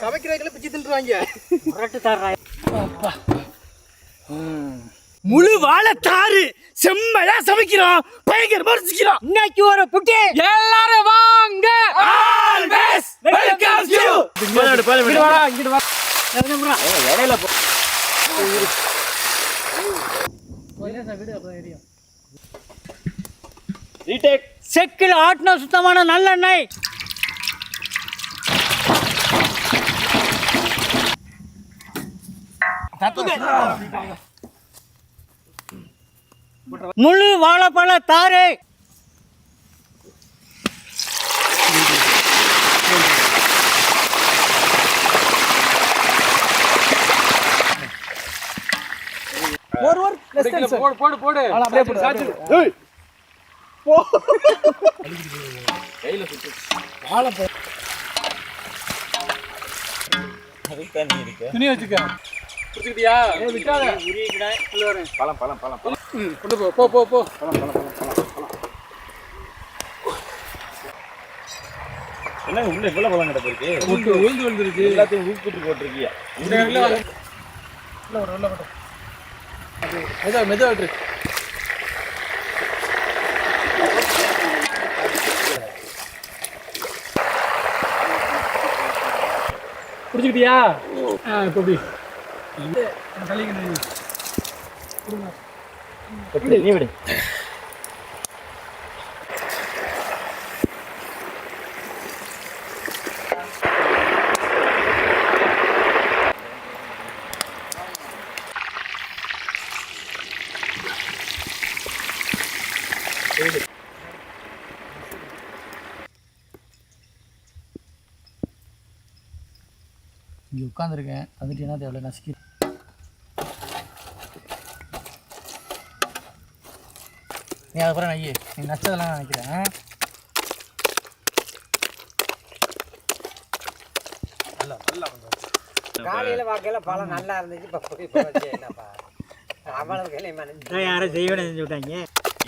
சமைக்கிறதுக்குள்ள பிச்சு தின்றுவாங்க. முரட்டு தர்றாய். முழு வாழைத்தாறு செம்மையா சமைக்கிறோம், பயங்கரமா ருசிக்கிறோம். இன்னைக்கு ஒரு புட்டி எல்லாரும் வாங்க. Always welcome you. இங்கிட்டு வா. இடையில போ. ரீடேக். செக்கில் ஆட்டின சுத்தமான நல்லெண்ணெய். முழு வாழைப்பழ தாரு. போடு போடு. அப்படியே போடு. ஏய் போ. கையில சுத்து. வாழைப்பழம். அது தண்ணி இருக்கு. துணி வச்சுக்க. புடிச்சிட்டியா? ஏய் விட்டாத. உரியிடா. உள்ள வரேன். பழம். கொண்டு போ. பழம். என்ன உள்ள இவ்வளவு பழம் கிட்ட இருக்கு? உளுந்து வந்துருச்சு. எல்லாத்தையும் ஊக்கிட்டு போட்டுருக்கியா? உள்ள போடு. அது மெதுவா விட்டு. புடிச்சிட்டியா? இப்படி நீ விடு. இங்கே உட்காந்துருக்கேன், அதுக்கு என்ன தேவை நசுக்கி. நீ அதுக்கப்புறம் நையே நீ நச்சதெல்லாம் நான் நினைக்கிறேன். காலையில் பார்க்கல பழம் நல்லா இருந்துச்சு. இப்போ என்னப்பா அவ்வளவு யாரும் செய்வனை செஞ்சு விட்டாங்க.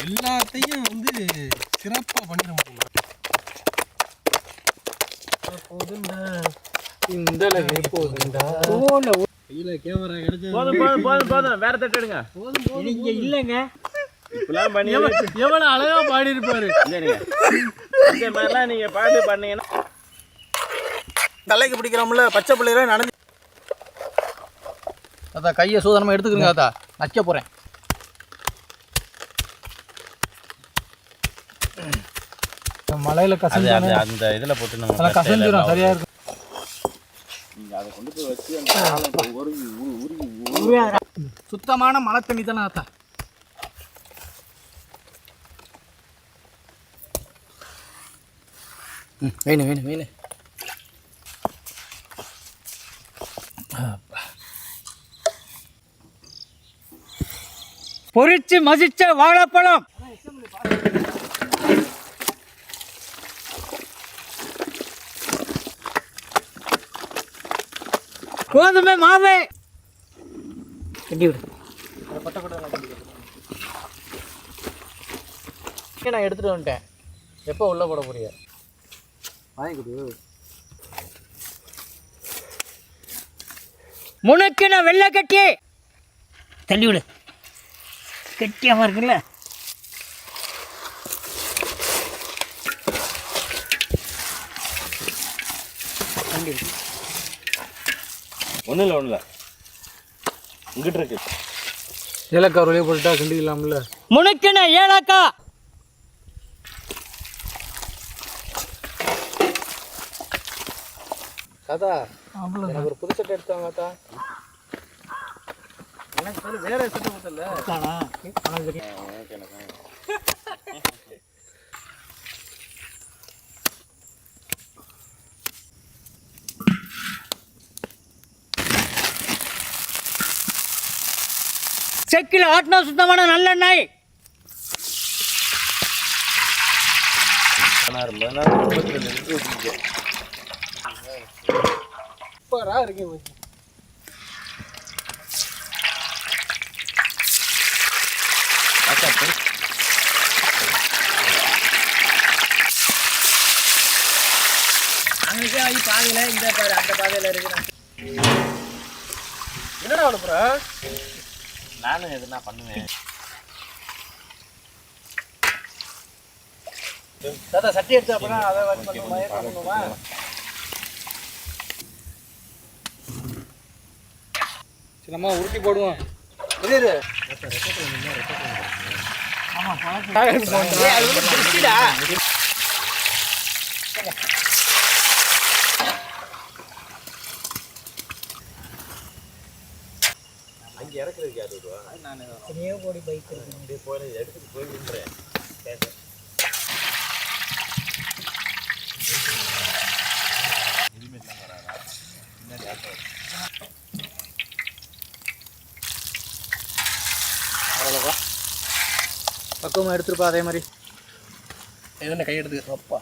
எல்லாத்தையும் சிறப்பாக பண்ணிட முடியும். போதும். வேற தட்டு எடுங்க. நீங்க இல்லைங்க. எவ்வளவு அழகா பாடி இருப்பாரு. இந்த மாதிரிலாம் நீங்க பாட்டு பண்ணீங்கன்னா தலைக்கு பிடிக்கிறோம்ல, பச்சை பிள்ளைகளை நடந்து. அதான் கையை சூதனமா எடுத்துக்கிறீங்க. அதான் நக்க போறேன். மலையில கசந்து அந்த இதுல போட்டு நம்ம கசந்துரும். சரியா இருக்கும். அதை கொண்டு போய் வச்சு சுத்தமான மழை தண்ணி தானே ஆத்தா. வேணும். பொரிச்சு மசிச்ச வாழைப்பழம். கோதுமை மாவு. கட்டி விடு. நான் எடுத்துட்டு வந்துட்டேன். எப்போ உள்ள போட போறியா? வாங்கி கொடு. முனக்கின வெள்ளை கட்டி தள்ளி விடு. கட்டியாம இருக்குல்ல. ஒன்றும் இல்லை இங்கிட்டு இருக்கு. ஏலக்காய் வெளியே போட்டுட்டா கிண்டிக்கலாம்ல. முனக்கின ஏலக்காய். தாத்தா எனக்கு ஒரு புது சட்டை எடுத்தாங்க தாத்தா. எனக்கு வேற சட்டை கொடுத்தல. செக்கில் ஆட்டின சுத்தமான நல்லெண்ணெய். சூப்பரா இருக்கு. பாதையில இந்த பாரு அந்த பாதையில இருக்கு. என்னடா அனுப்புற? நானும் எதுனா பண்ணுவேன். தாத்தா சட்டி எடுத்து அப்புறம் அதை பண்ணுமா? நம்ம உருட்டி போடுவோம். இது ஆமா அது வந்து பிரிச்சிடா. அங்கே இறக்குறதுக்கு யார் வருவா? நான் எத்தனையோ கோடி பைக் இருக்கு போய் எடுத்துட்டு போய் நின்றேன். ஹெல்மெட்லாம் வராதா? முன்னாடி ஆட்டோ அவ்வளோவா பக்குவமாக எடுத்துருப்பா. அதே மாதிரி எதுன்னு கை எடுத்துக்க அப்பா.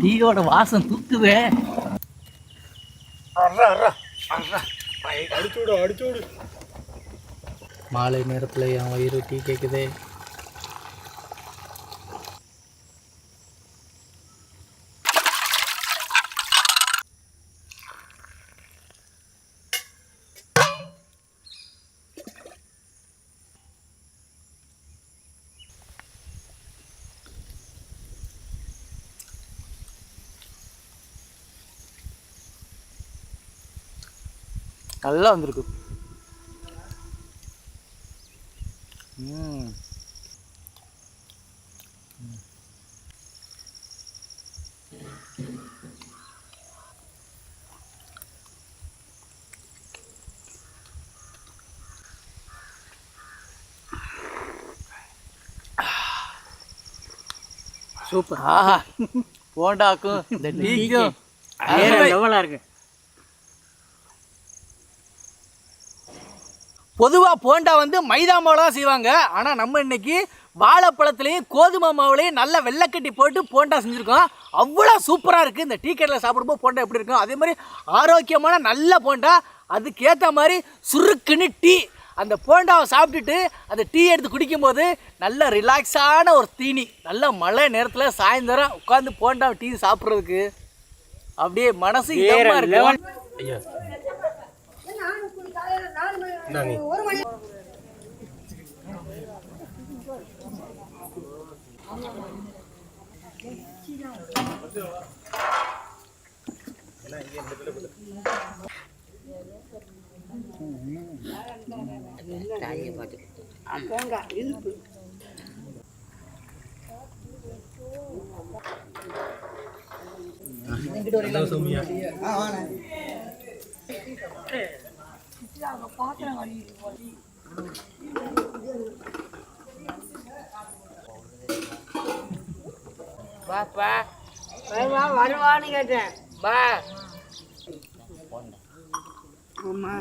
டீயோட வாசம் தூக்குதே. அடிச்சு விடு. மாலை நேரத்தில் என் வயிறு டீ கேட்குதே. நல்லா வந்திருக்கு. சூப்பர். ஆஹா போண்டாக்கும் இந்த டீக்கும் லெவலாக இருக்கு. பொதுவாக போண்டா வந்து மைதா மாவில் தான் செய்வாங்க. ஆனால் நம்ம இன்னைக்கு வாழைப்பழத்துலேயும் கோதுமை மாவுலையும் நல்லா வெள்ளைக்கட்டி போட்டு போண்டா செஞ்சுருக்கோம். அவ்வளோ சூப்பராக இருக்குது. இந்த டீ கடையில் சாப்பிடும்போது போண்டா எப்படி இருக்கும் அதே மாதிரி ஆரோக்கியமான நல்ல போண்டா. அதுக்கேற்ற மாதிரி சுருக்குன்னு டீ. அந்த போண்டாவை சாப்பிட்டுட்டு அந்த டீ எடுத்து குடிக்கும்போது நல்ல ரிலாக்ஸான ஒரு தீனி. நல்ல மழை நேரத்தில் சாயந்தரம் உட்காந்து போண்டா டீ சாப்பிட்றதுக்கு அப்படியே மனசு இதமாக இருக்கு. ஐயா வாப்பா வருவான்னு கேட்டேன். வா ஆமா